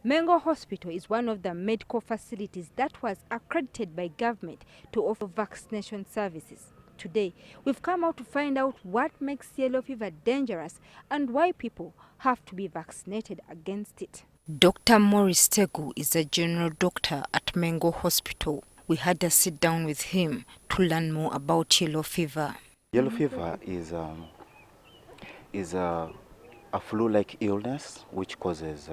Mengo Hospital is one of the medical facilities that was accredited by government to offer vaccination services. Today, we've come out to find out what makes yellow fever dangerous and why people have to be vaccinated against it. Dr. Maurice Tegu is a general doctor at Mengo Hospital. We had a sit down with him to learn more about yellow fever. Yellow fever is a flu-like illness which causes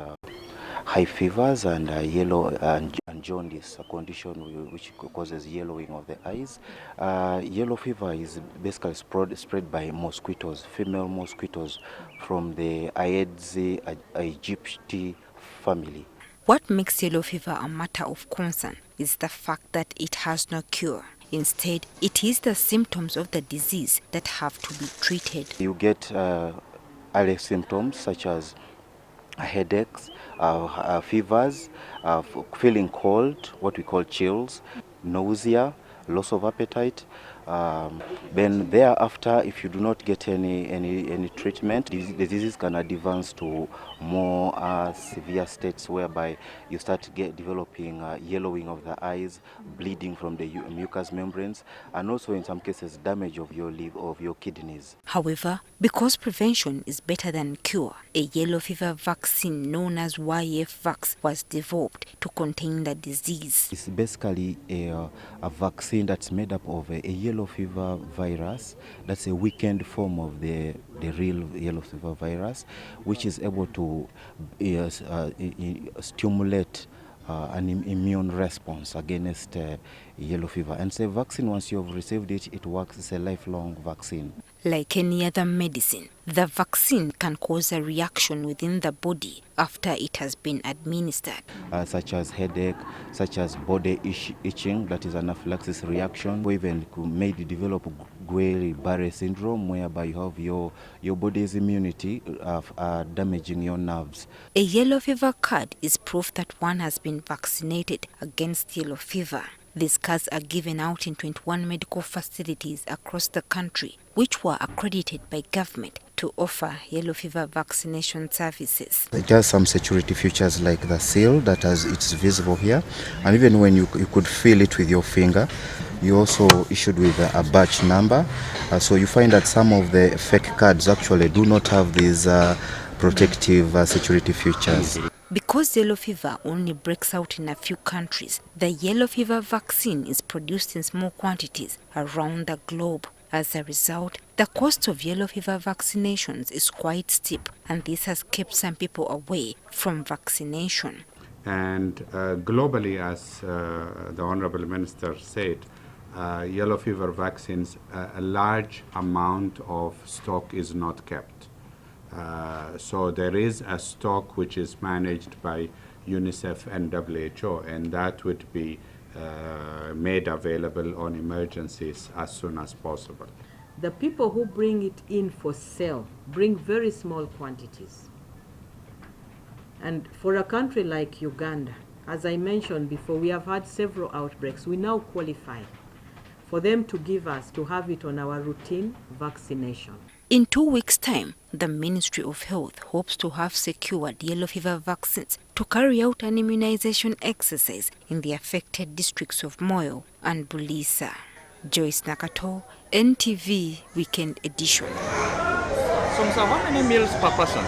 high fevers and yellow and jaundice, a condition which causes yellowing of the eyes. Yellow fever is basically spread by mosquitoes, female mosquitoes from the Aedes aegypti family. What makes yellow fever a matter of concern is the fact that it has no cure. Instead, it is the symptoms of the disease that have to be treated. You get early symptoms such as headaches, fevers, feeling cold, what we call chills, nausea, loss of appetite. Then thereafter, if you do not get any treatment, the disease can advance to more severe states whereby you start developing yellowing of the eyes, bleeding from the mucous membranes, and also in some cases damage of your liver, of your kidneys. However, because prevention is better than cure, a yellow fever vaccine known as YF-Vax was developed to contain the disease. It's basically a vaccine that's made up of a yellow fever virus. That's a weakened form of the real yellow fever virus, which is able to stimulate an immune response against yellow fever. And so vaccine, once you have received it, it works. It's a lifelong vaccine. Like any other medicine, the vaccine can cause a reaction within the body after it has been administered. Such as headache, such as body itching, that is anaphylaxis reaction. We even maybe develop Guillain-Barré syndrome, whereby you have your body's immunity damaging your nerves. A yellow fever card is proof that one has been vaccinated against yellow fever. These cards are given out in 21 medical facilities across the country, which were accredited by government to offer yellow fever vaccination services. It has some security features like the seal that it's visible here, and even when you could feel it with your finger. You also issued with a batch number, so you find that some of the fake cards actually do not have these protective security features. Because yellow fever only breaks out in a few countries, the yellow fever vaccine is produced in small quantities around the globe. As a result, the cost of yellow fever vaccinations is quite steep, and this has kept some people away from vaccination. And globally, as the Honorable Minister said, yellow fever vaccines, a large amount of stock is not kept. So there is a stock which is managed by UNICEF and WHO, and that would be made available on emergencies as soon as possible. The people who bring it in for sale bring very small quantities. And for a country like Uganda, as I mentioned before, we have had several outbreaks. We now qualify for them to give us, to have it on our routine vaccination. In 2 weeks' time, the Ministry of Health hopes to have secured yellow fever vaccines to carry out an immunization exercise in the affected districts of Moyo and Buliisa. Joyce Nakato, NTV Weekend Edition. So, how many meals per person?